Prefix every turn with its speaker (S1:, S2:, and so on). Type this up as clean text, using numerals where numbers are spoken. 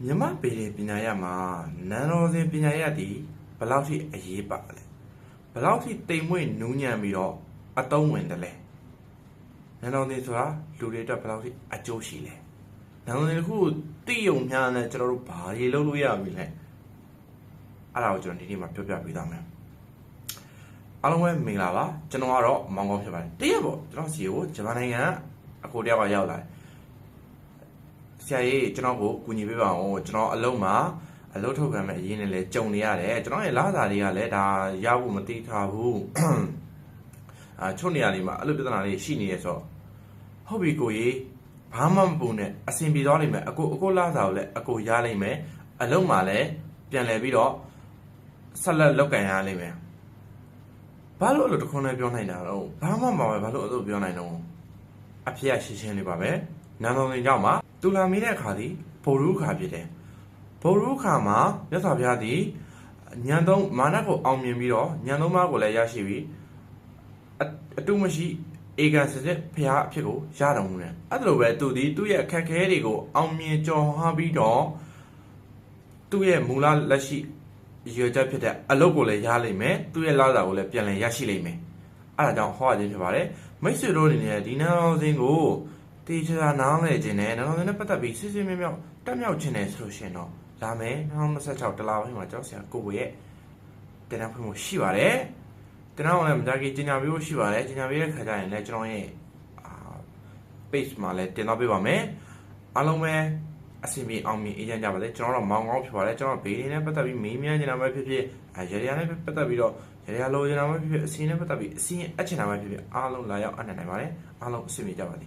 S1: မြမပေရင်ပညာရမှာနန်းတော်စဉ်ပညာရသည်ဘယ်လောက်ထိအရေးပါလဲဘယ်လောက်ထိတိမ်မွေ့နူးညံ့ပြီးတော့အတုံးဝင်တယ်လဲနန်းတော်စဉ်ဆိုတာလူတွေအတွက်ဘယ်လောက်ထိအကျိုးရှိလဲနန်းတော်စဉ်တစ်ခုတိယုံညာနဲ့ကျွန်တော်တို့ဘာတွေလုပ်လို့ရပြီလဲအဲ့ဒါကိုကျွန်တော်ဒီနေ့မှာပြောပြပေးသွားမယ်အားလုံးပဲမင်္ဂလာပါကျွန်တော်ကတော့မောင်ကောင်းဖြစ်ပါတယ်တရက်ပေါ့ကျွန်တော်စီကိုဂျပန်နိုင်ငံအကိုတယောက်ကရောက်လာတယ်ဆရာကြီးကျွန်တော်ကိုကူညီပေးပါဦးကျွန်တော်အလုံးမှာအလုပ်ထုတ်ခံမဲ့အရေးနဲ့လဲကြုံနေရတယ်ကျွန်တော်ရဲ့လစာတွေကလည်းဒါရဖို့မတိထားဘူးချုံနေရာလေးမှာအဲ့လိုပြဿနာလေးရှိနေရဆိုဟုတ်ပြီကိုကြီးဘာမှမပူနဲ့အဆင်ပြေသွားလိမ့်မယ်အကိုလစာကိုလည်းအကိုရလိမ့်မယ်အလုံးမှာလည်းပြန်လဲပြီးတော့ဆက်လက်လုပ်ကန်ရလိမ့်မယ်ဘာလို့အဲ့လိုတခွန်းနဲ့ပြောနိုင်တာတော့ဘာမှမပါပဲဘာလို့အဲ့လိုပြောနိုင်တော့အဖေကရှင်းရှင်းလေးပါပဲနန်းတော်စဉ်ကြောင့်မှာတူလာမီတဲ့အခါသည်ဗုဒ္ဓခါဖြစ်တယ်ဗုဒ္ဓခါမှာမြတ်စွာဘုရားသည်ညံသုံးမာနကိုအောင်မြင်ပြီးတော့ညံသုံးပါးကိုလည်းရရှိပြီးအတုမရှိဧကန်စစ်စစ်ဘုရားအဖြစ်ကိုရတော်မူတယ်အဲ့ဒါလိုပဲသူသည်သူ့ရဲ့အခက်အခဲတွေကိုအောင်မြင်ကျော်ဟပြီးတော့သူ့ရဲ့မူလလက်ရှိရွေချက်ဖြစ်တဲ့အလုပ်ကိုလည်းရလိမ့်မယ်သူ့ရဲ့လစာကိုလည်းပြန်လည်ရရှိလိမ့်မယ်အဲ့ဒါကြောင့်ဟောရခြင်းဖြစ်ပါတယ်မိတ်ဆွေတို့အနေနဲ့ဒီနန်းတော်စဉ်ကိုတေချာနားလည်ခြင်းနဲ့နန်းတော်စဉ်နဲ့ပတ်သက်ပြီးစစ်စစ်မြောက်တက်မြောက်ခြင်းနဲ့ဆိုရှင်တော့လာမယ်2026တလပိုင်းမှာကျောင်းဆရာကိုကိုရဲ့တင်တန်းဖွင့်ဖို့ရှိပါတယ်တင်တန်းအောင်လည်းမကြခင်ကြီးညာပေးဖို့ရှိပါတယ်ကြီးညာပေးတဲ့ခါကျရင်လည်းကျွန်တော်ရဲ့ page မှာလည်းတင်တော့ပေးပါမယ်အားလုံးပဲအစီအမီအောင်မြင်အေးချမ်းကြပါစေကျွန်တော်တို့မောင်ကောင်းဖြစ်ပါတယ်ကျွန်တော်ဘေးလေးနဲ့ပတ်သက်ပြီးမေးမြန်းနေတာပဲဖြစ်ဖြစ်ရေရနဲ့ပတ်သက်ပြီးတော့ရေရလိုချင်တာပဲဖြစ်ဖြစ်အစီနဲ့ပတ်သက်ပြီးအစီအချင်တာပဲဖြစ်ဖြစ်အားလုံးလာရောက်အနံ့နိုင်ပါတယ်အားလုံးအစီအမီကြပါစေ